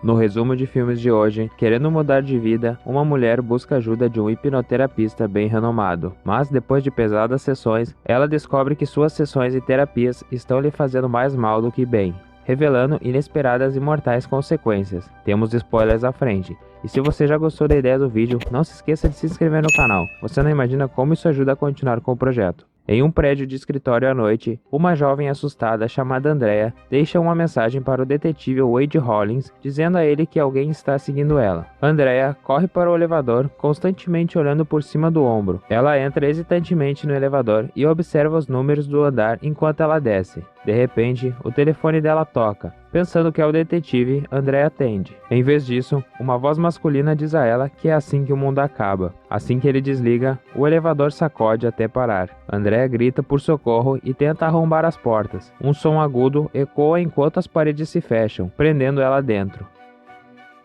No resumo de filmes de hoje, querendo mudar de vida, uma mulher busca ajuda de um hipnoterapista bem renomado. Mas depois de pesadas sessões, ela descobre que suas sessões e terapias estão lhe fazendo mais mal do que bem, revelando inesperadas e mortais consequências. Temos spoilers à frente. E se você já gostou da ideia do vídeo, não se esqueça de se inscrever no canal. Você não imagina como isso ajuda a continuar com o projeto. Em um prédio de escritório à noite, uma jovem assustada chamada Andrea deixa uma mensagem para o detetive Wade Hollins, dizendo a ele que alguém está seguindo ela. Andrea corre para o elevador, constantemente olhando por cima do ombro. Ela entra hesitantemente no elevador e observa os números do andar enquanto ela desce. De repente, o telefone dela toca. Pensando que é o detetive, Andrea atende. Em vez disso, uma voz masculina diz a ela que é assim que o mundo acaba. Assim que ele desliga, o elevador sacode até parar. Andrea grita por socorro e tenta arrombar as portas. Um som agudo ecoa enquanto as paredes se fecham, prendendo ela dentro.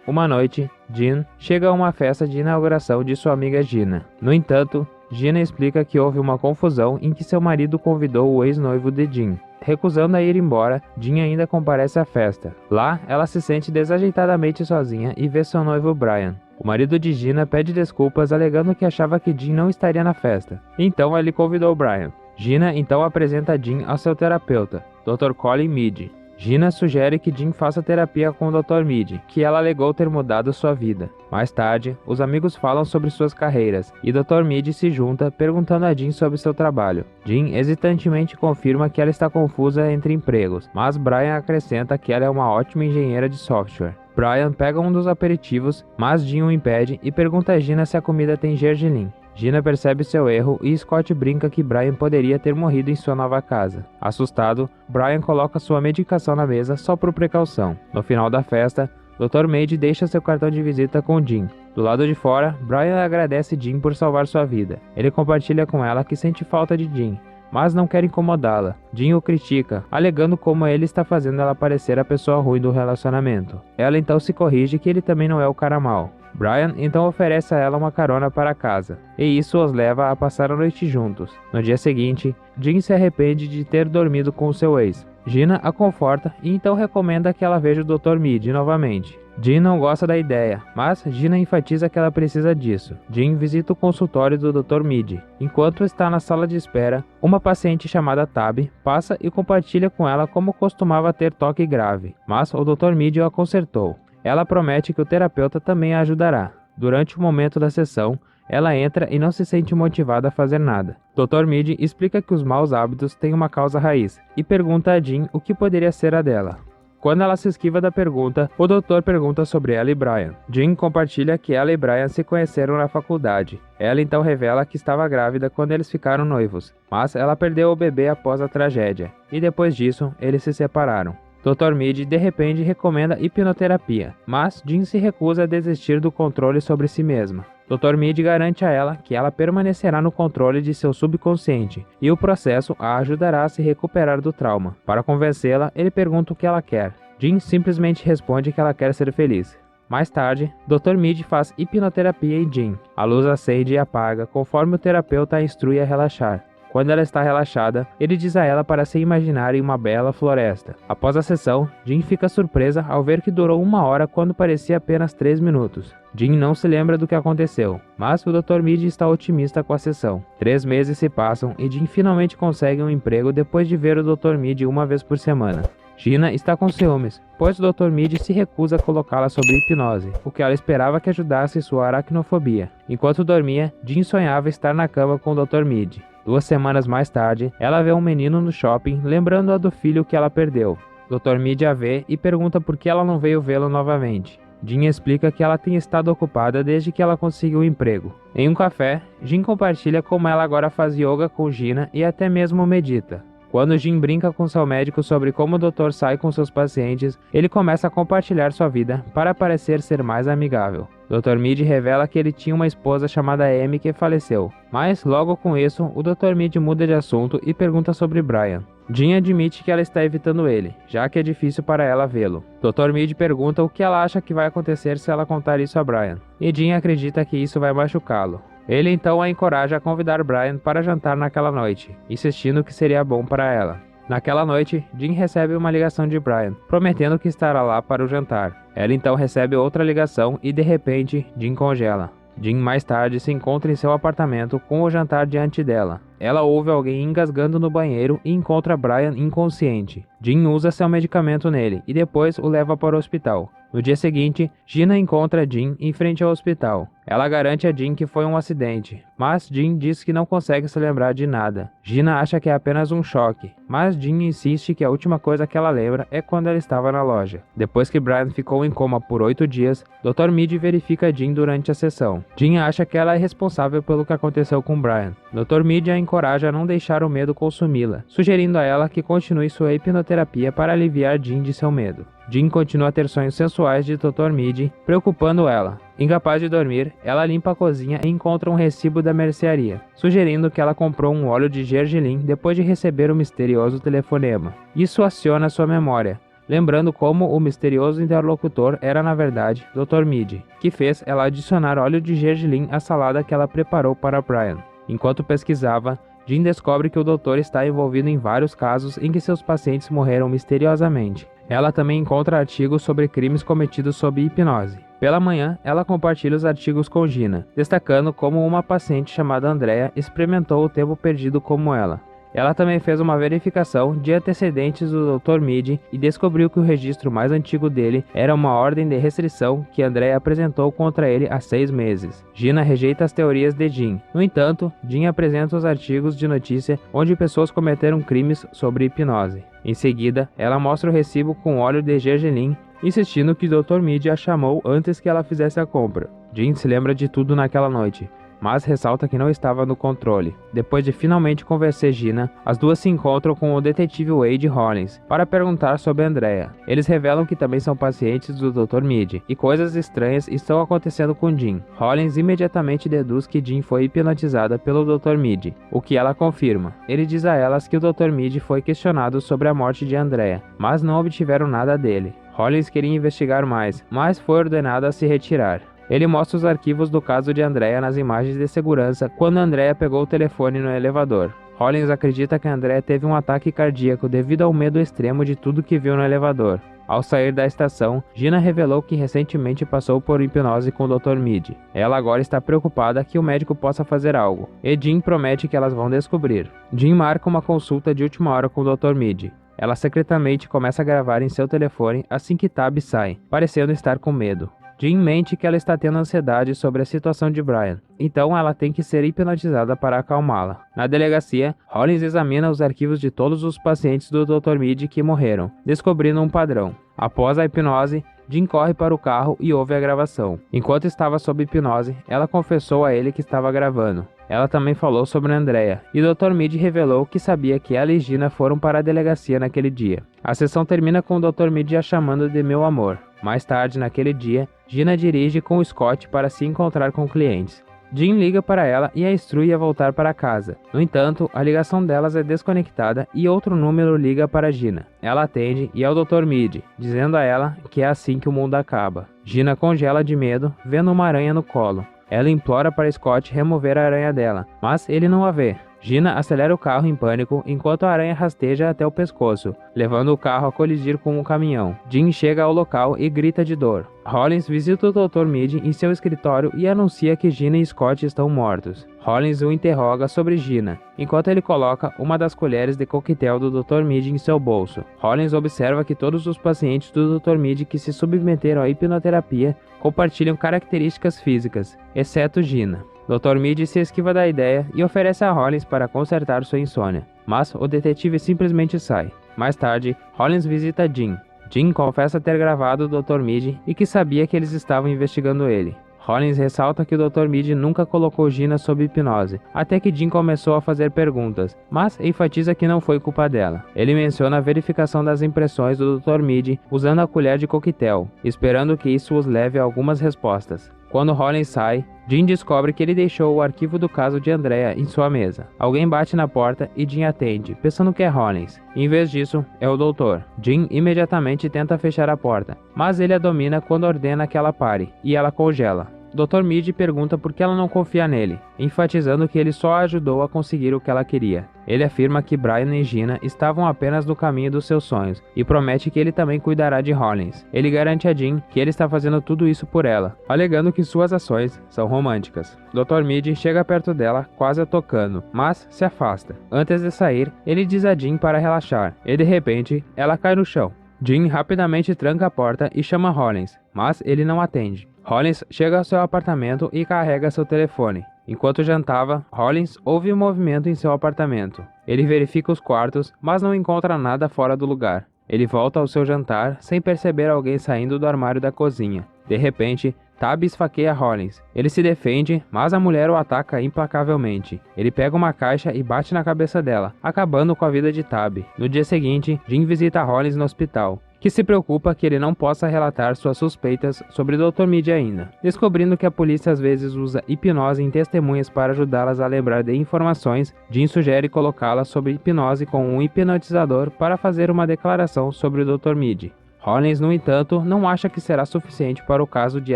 Uma noite, Jean chega a uma festa de inauguração de sua amiga Gina. No entanto, Gina explica que houve uma confusão em que seu marido convidou o ex-noivo de Jean. Recusando a ir embora, Jean ainda comparece à festa. Lá, ela se sente desajeitadamente sozinha e vê seu noivo Brian. O marido de Gina pede desculpas alegando que achava que Jean não estaria na festa. Então ele convidou Brian. Gina então apresenta Jean ao seu terapeuta, Dr. Colin Mead. Gina sugere que Jean faça terapia com o Dr. Mead, que ela alegou ter mudado sua vida. Mais tarde, os amigos falam sobre suas carreiras, e Dr. Mead se junta perguntando a Jean sobre seu trabalho. Jean hesitantemente confirma que ela está confusa entre empregos, mas Brian acrescenta que ela é uma ótima engenheira de software. Brian pega um dos aperitivos, mas Jean o impede e pergunta a Gina se a comida tem gergelim. Gina percebe seu erro e Scott brinca que Brian poderia ter morrido em sua nova casa. Assustado, Brian coloca sua medicação na mesa só por precaução. No final da festa, Dr. Mead deixa seu cartão de visita com Jean. Do lado de fora, Brian agradece Jean por salvar sua vida. Ele compartilha com ela que sente falta de Jean, mas não quer incomodá-la. Jean o critica, alegando como ele está fazendo ela parecer a pessoa ruim do relacionamento. Ela então se corrige que ele também não é o cara mau. Brian então oferece a ela uma carona para casa, e isso os leva a passar a noite juntos. No dia seguinte, Jean se arrepende de ter dormido com seu ex. Gina a conforta e então recomenda que ela veja o Dr. Mead novamente. Jean não gosta da ideia, mas Gina enfatiza que ela precisa disso. Jean visita o consultório do Dr. Mead. Enquanto está na sala de espera, uma paciente chamada Tab passa e compartilha com ela como costumava ter toque grave, mas o Dr. Mead a consertou. Ela promete que o terapeuta também a ajudará. Durante o momento da sessão, ela entra e não se sente motivada a fazer nada. Dr. Mead explica que os maus hábitos têm uma causa raiz e pergunta a Jean o que poderia ser a dela. Quando ela se esquiva da pergunta, o doutor pergunta sobre ela e Brian. Jean compartilha que ela e Brian se conheceram na faculdade. Ela então revela que estava grávida quando eles ficaram noivos, mas ela perdeu o bebê após a tragédia, e depois disso, eles se separaram. Dr. Mead de repente recomenda hipnoterapia, mas Jean se recusa a desistir do controle sobre si mesma. Dr. Mead garante a ela que ela permanecerá no controle de seu subconsciente e o processo a ajudará a se recuperar do trauma. Para convencê-la, ele pergunta o que ela quer. Jean simplesmente responde que ela quer ser feliz. Mais tarde, Dr. Mead faz hipnoterapia em Jean. A luz acende e apaga conforme o terapeuta a instrui a relaxar. Quando ela está relaxada, ele diz a ela para se imaginar em uma bela floresta. Após a sessão, Jean fica surpresa ao ver que durou 1 hora quando parecia apenas 3 minutos. Jean não se lembra do que aconteceu, mas o Dr. Mead está otimista com a sessão. 3 meses se passam e Jean finalmente consegue um emprego depois de ver o Dr. Mead uma vez por semana. Gina está com ciúmes, pois o Dr. Mead se recusa a colocá-la sob hipnose, o que ela esperava que ajudasse sua aracnofobia. Enquanto dormia, Jean sonhava estar na cama com o Dr. Mead. 2 semanas mais tarde, ela vê um menino no shopping, lembrando-a do filho que ela perdeu. Dr. Mead a vê e pergunta por que ela não veio vê-lo novamente. Jean explica que ela tem estado ocupada desde que ela conseguiu o emprego. Em um café, Jean compartilha como ela agora faz yoga com Gina e até mesmo medita. Quando Jean brinca com seu médico sobre como o doutor sai com seus pacientes, ele começa a compartilhar sua vida para parecer ser mais amigável. Dr. Mead revela que ele tinha uma esposa chamada Amy que faleceu, mas logo com isso, o Dr. Mead muda de assunto e pergunta sobre Brian. Jean admite que ela está evitando ele, já que é difícil para ela vê-lo. Dr. Mead pergunta o que ela acha que vai acontecer se ela contar isso a Brian, e Jean acredita que isso vai machucá-lo. Ele então a encoraja a convidar Brian para jantar naquela noite, insistindo que seria bom para ela. Naquela noite, Jean recebe uma ligação de Brian, prometendo que estará lá para o jantar. Ela então recebe outra ligação e de repente, Jean congela. Jean mais tarde se encontra em seu apartamento com o jantar diante dela. Ela ouve alguém engasgando no banheiro e encontra Brian inconsciente. Jean usa seu medicamento nele e depois o leva para o hospital. No dia seguinte, Gina encontra Jean em frente ao hospital. Ela garante a Jean que foi um acidente, mas Jean diz que não consegue se lembrar de nada. Gina acha que é apenas um choque, mas Jean insiste que a última coisa que ela lembra é quando ela estava na loja. Depois que Brian ficou em coma por 8 dias, Dr. Meade verifica Jean durante a sessão. Jean acha que ela é responsável pelo que aconteceu com Brian. Dr. Meade a encoraja a não deixar o medo consumi-la, sugerindo a ela que continue sua hipnoterapia para aliviar Jean de seu medo. Jean continua a ter sonhos sensuais de Dr. Meade, preocupando ela. Incapaz de dormir, ela limpa a cozinha e encontra um recibo da mercearia, sugerindo que ela comprou um óleo de gergelim depois de receber o misterioso telefonema. Isso aciona sua memória, lembrando como o misterioso interlocutor era na verdade Dr. Meade, que fez ela adicionar óleo de gergelim à salada que ela preparou para Brian. Enquanto pesquisava, Jean descobre que o doutor está envolvido em vários casos em que seus pacientes morreram misteriosamente. Ela também encontra artigos sobre crimes cometidos sob hipnose. Pela manhã, ela compartilha os artigos com Gina, destacando como uma paciente chamada Andrea experimentou o tempo perdido como ela. Ela também fez uma verificação de antecedentes do Dr. Meade e descobriu que o registro mais antigo dele era uma ordem de restrição que Andrea apresentou contra ele há 6 meses. Gina rejeita as teorias de Jean. No entanto, Jean apresenta os artigos de notícia onde pessoas cometeram crimes sobre hipnose. Em seguida, ela mostra o recibo com óleo de gergelim, insistindo que o Dr. Meade a chamou antes que ela fizesse a compra. Jean se lembra de tudo naquela noite, mas ressalta que não estava no controle. Depois de finalmente convencer Gina, as duas se encontram com o detetive Wade Hollins para perguntar sobre Andrea. Eles revelam que também são pacientes do Dr. Meade e coisas estranhas estão acontecendo com Jean. Hollins imediatamente deduz que Jean foi hipnotizada pelo Dr. Meade, o que ela confirma. Ele diz a elas que o Dr. Meade foi questionado sobre a morte de Andrea, mas não obtiveram nada dele. Hollins queria investigar mais, mas foi ordenado a se retirar. Ele mostra os arquivos do caso de Andrea nas imagens de segurança quando Andrea pegou o telefone no elevador. Hollins acredita que Andrea teve um ataque cardíaco devido ao medo extremo de tudo que viu no elevador. Ao sair da estação, Gina revelou que recentemente passou por hipnose com o Dr. Meade. Ela agora está preocupada que o médico possa fazer algo, e Jean promete que elas vão descobrir. Jean marca uma consulta de última hora com o Dr. Meade. Ela secretamente começa a gravar em seu telefone assim que Tab sai, parecendo estar com medo. Jean mente que ela está tendo ansiedade sobre a situação de Brian, então ela tem que ser hipnotizada para acalmá-la. Na delegacia, Hollins examina os arquivos de todos os pacientes do Dr. Meade que morreram, descobrindo um padrão. Após a hipnose, Jean corre para o carro e ouve a gravação. Enquanto estava sob hipnose, ela confessou a ele que estava gravando. Ela também falou sobre Andrea, e Dr. Meade revelou que sabia que ela e Gina foram para a delegacia naquele dia. A sessão termina com o Dr. Meade a chamando de meu amor. Mais tarde naquele dia, Gina dirige com Scott para se encontrar com clientes. Jean liga para ela e a instrui a voltar para casa. No entanto, a ligação delas é desconectada e outro número liga para Gina. Ela atende e é o Dr. Meade, dizendo a ela que é assim que o mundo acaba. Gina congela de medo, vendo uma aranha no colo. Ela implora para Scott remover a aranha dela, mas ele não a vê. Gina acelera o carro em pânico enquanto a aranha rasteja até o pescoço, levando o carro a colidir com um caminhão. Jean chega ao local e grita de dor. Hollins visita o Dr. Meade em seu escritório e anuncia que Gina e Scott estão mortos. Hollins o interroga sobre Gina, enquanto ele coloca uma das colheres de coquetel do Dr. Meade em seu bolso. Hollins observa que todos os pacientes do Dr. Meade que se submeteram à hipnoterapia compartilham características físicas, exceto Gina. Dr. Meade se esquiva da ideia e oferece a Hollins para consertar sua insônia, mas o detetive simplesmente sai. Mais tarde, Hollins visita Jean. Jean confessa ter gravado o Dr. Meade e que sabia que eles estavam investigando ele. Hollins ressalta que o Dr. Meade nunca colocou Gina sob hipnose, até que Jean começou a fazer perguntas, mas enfatiza que não foi culpa dela. Ele menciona a verificação das impressões do Dr. Meade usando a colher de coquetel, esperando que isso os leve a algumas respostas. Quando Hollins sai, Jean descobre que ele deixou o arquivo do caso de Andrea em sua mesa. Alguém bate na porta e Jean atende, pensando que é Hollins. Em vez disso, é o doutor. Jean imediatamente tenta fechar a porta, mas ele a domina quando ordena que ela pare, e ela congela. Dr. Mid pergunta por que ela não confia nele, enfatizando que ele só a ajudou a conseguir o que ela queria. Ele afirma que Brian e Gina estavam apenas no caminho dos seus sonhos e promete que ele também cuidará de Hollins. Ele garante a Jean que ele está fazendo tudo isso por ela, alegando que suas ações são românticas. Dr. Mid chega perto dela, quase a tocando, mas se afasta. Antes de sair, ele diz a Jean para relaxar, e de repente, ela cai no chão. Jean rapidamente tranca a porta e chama Hollins, mas ele não atende. Hollins chega ao seu apartamento e carrega seu telefone. Enquanto jantava, Hollins ouve um movimento em seu apartamento. Ele verifica os quartos, mas não encontra nada fora do lugar. Ele volta ao seu jantar sem perceber alguém saindo do armário da cozinha. De repente, Tab esfaqueia Hollins. Ele se defende, mas a mulher o ataca implacavelmente. Ele pega uma caixa e bate na cabeça dela, acabando com a vida de Tab. No dia seguinte, Jean visita Hollins no hospital, que se preocupa que ele não possa relatar suas suspeitas sobre Dr. Mid ainda. Descobrindo que a polícia às vezes usa hipnose em testemunhas para ajudá-las a lembrar de informações, Jean sugere colocá-la sob hipnose com um hipnotizador para fazer uma declaração sobre o Dr. Mid. Hollins, no entanto, não acha que será suficiente para o caso de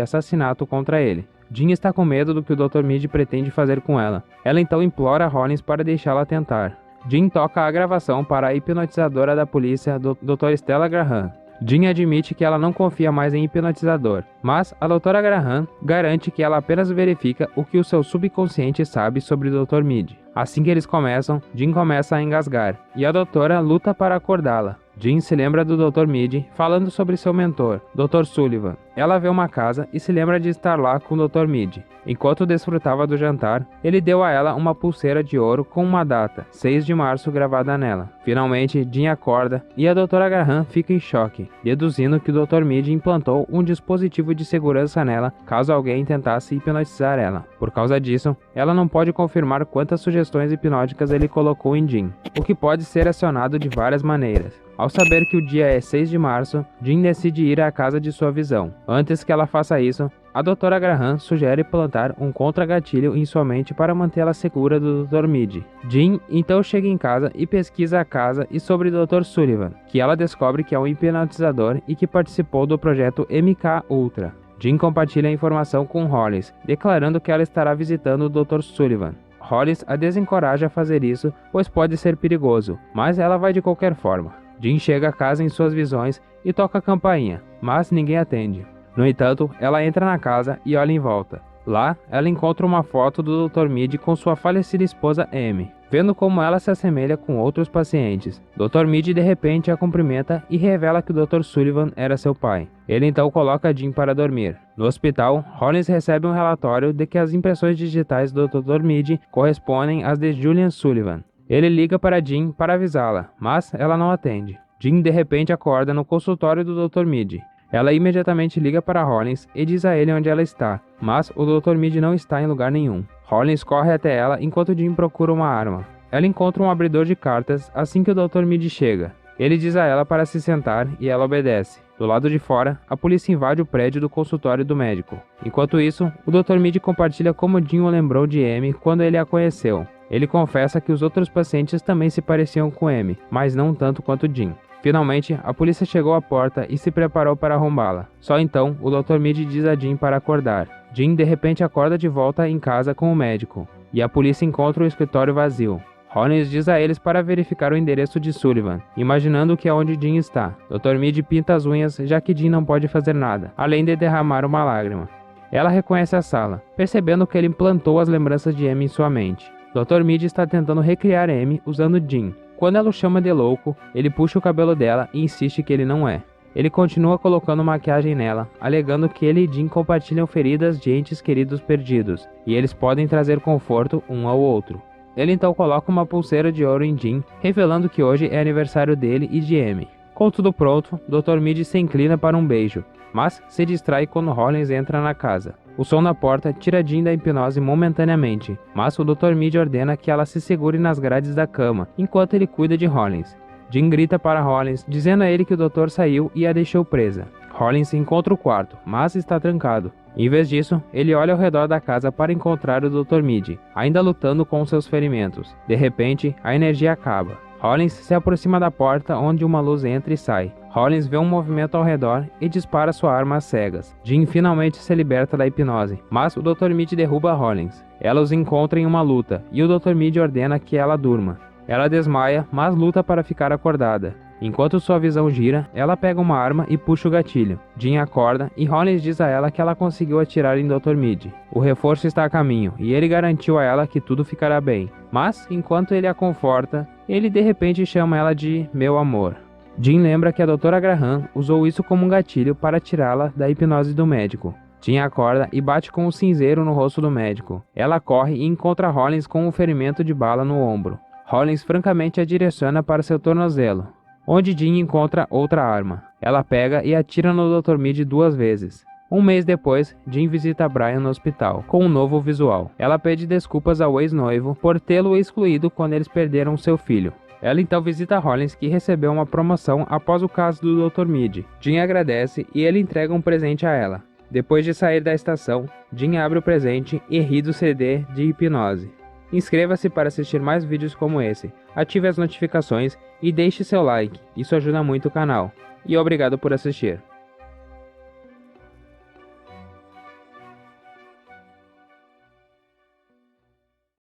assassinato contra ele. Jean está com medo do que o Dr. Mid pretende fazer com ela. Ela então implora a Hollins para deixá-la tentar. Jean toca a gravação para a hipnotizadora da polícia, Dr. Stella Graham. Jean admite que ela não confia mais em hipnotizador, mas a Dra. Graham garante que ela apenas verifica o que o seu subconsciente sabe sobre o Dr. Mid. Assim que eles começam, Jean começa a engasgar, e a doutora luta para acordá-la. Jean se lembra do Dr. Mid falando sobre seu mentor, Dr. Sullivan. Ela vê uma casa e se lembra de estar lá com o Dr. Mid. Enquanto desfrutava do jantar, ele deu a ela uma pulseira de ouro com uma data, 6 de março, gravada nela. Finalmente, Jean acorda e a Dra. Graham fica em choque, deduzindo que o Dr. Mid implantou um dispositivo de segurança nela caso alguém tentasse hipnotizar ela. Por causa disso, ela não pode confirmar quantas sugestões hipnóticas ele colocou em Jean, o que pode ser acionado de várias maneiras. Ao saber que o dia é 6 de março, Jean decide ir à casa de sua visão. Antes que ela faça isso, a Dra. Graham sugere plantar um contra-gatilho em sua mente para mantê-la segura do Dr. Mid. Jean então chega em casa e pesquisa a casa e sobre o Dr. Sullivan, que ela descobre que é um hipnotizador e que participou do projeto MK Ultra. Jean compartilha a informação com Hollins, declarando que ela estará visitando o Dr. Sullivan. Hollins a desencoraja a fazer isso, pois pode ser perigoso, mas ela vai de qualquer forma. Jean chega a casa em suas visões e toca a campainha, mas ninguém atende. No entanto, ela entra na casa e olha em volta. Lá, ela encontra uma foto do Dr. Mid com sua falecida esposa Amy, vendo como ela se assemelha com outros pacientes. Dr. Mid de repente a cumprimenta e revela que o Dr. Sullivan era seu pai. Ele então coloca Jean para dormir. No hospital, Hollins recebe um relatório de que as impressões digitais do Dr. Mid correspondem às de Julian Sullivan. Ele liga para Jean para avisá-la, mas ela não atende. Jean de repente acorda no consultório do Dr. Mid. Ela imediatamente liga para Hollins e diz a ele onde ela está, mas o Dr. Mid não está em lugar nenhum. Hollins corre até ela enquanto Jean procura uma arma. Ela encontra um abridor de cartas assim que o Dr. Mid chega. Ele diz a ela para se sentar e ela obedece. Do lado de fora, a polícia invade o prédio do consultório do médico. Enquanto isso, o Dr. Mid compartilha como Jean o lembrou de Amy quando ele a conheceu. Ele confessa que os outros pacientes também se pareciam com Amy, mas não tanto quanto Jean. Finalmente, a polícia chegou à porta e se preparou para arrombá-la. Só então, o Dr. Mid diz a Jean para acordar. Jean de repente acorda de volta em casa com o médico, e a polícia encontra o escritório vazio. Hollins diz a eles para verificar o endereço de Sullivan, imaginando que é onde Jean está. Dr. Mid pinta as unhas, já que Jean não pode fazer nada, além de derramar uma lágrima. Ela reconhece a sala, percebendo que ele implantou as lembranças de Amy em sua mente. Dr. Mid está tentando recriar Amy usando Jean. Quando ela o chama de louco, ele puxa o cabelo dela e insiste que ele não é. Ele continua colocando maquiagem nela, alegando que ele e Jean compartilham feridas de entes queridos perdidos, e eles podem trazer conforto um ao outro. Ele então coloca uma pulseira de ouro em Jean, revelando que hoje é aniversário dele e de Amy. Com tudo pronto, Dr. Mid se inclina para um beijo, mas se distrai quando Hollins entra na casa. O som da porta tira Jean da hipnose momentaneamente, mas o Dr. Mid ordena que ela se segure nas grades da cama, enquanto ele cuida de Hollins. Jean grita para Hollins, dizendo a ele que o doutor saiu e a deixou presa. Hollins encontra o quarto, mas está trancado. Em vez disso, ele olha ao redor da casa para encontrar o Dr. Mid, ainda lutando com seus ferimentos. De repente, a energia acaba. Hollins se aproxima da porta onde uma luz entra e sai. Hollins vê um movimento ao redor e dispara sua arma às cegas. Jean finalmente se liberta da hipnose, mas o Dr. Mead derruba Hollins. Ela os encontra em uma luta e o Dr. Mead ordena que ela durma. Ela desmaia, mas luta para ficar acordada. Enquanto sua visão gira, ela pega uma arma e puxa o gatilho. Jean acorda e Hollins diz a ela que ela conseguiu atirar em Dr. Mead. O reforço está a caminho e ele garantiu a ela que tudo ficará bem. Mas, enquanto ele a conforta, ele de repente chama ela de meu amor. Jean lembra que a Dra. Graham usou isso como um gatilho para tirá-la da hipnose do médico. Jean acorda e bate com um cinzeiro no rosto do médico. Ela corre e encontra Hollins com um ferimento de bala no ombro. Hollins francamente a direciona para seu tornozelo, onde Jean encontra outra arma. Ela pega e atira no Dr. Mead 2 vezes. Um mês depois, Jean visita Brian no hospital, com um novo visual. Ela pede desculpas ao ex-noivo por tê-lo excluído quando eles perderam seu filho. Ela então visita Hollins, que recebeu uma promoção após o caso do Dr. Mead. Jean agradece e ele entrega um presente a ela. Depois de sair da estação, Jean abre o presente e ri do CD de hipnose. Inscreva-se para assistir mais vídeos como esse, ative as notificações e deixe seu like, isso ajuda muito o canal. E obrigado por assistir.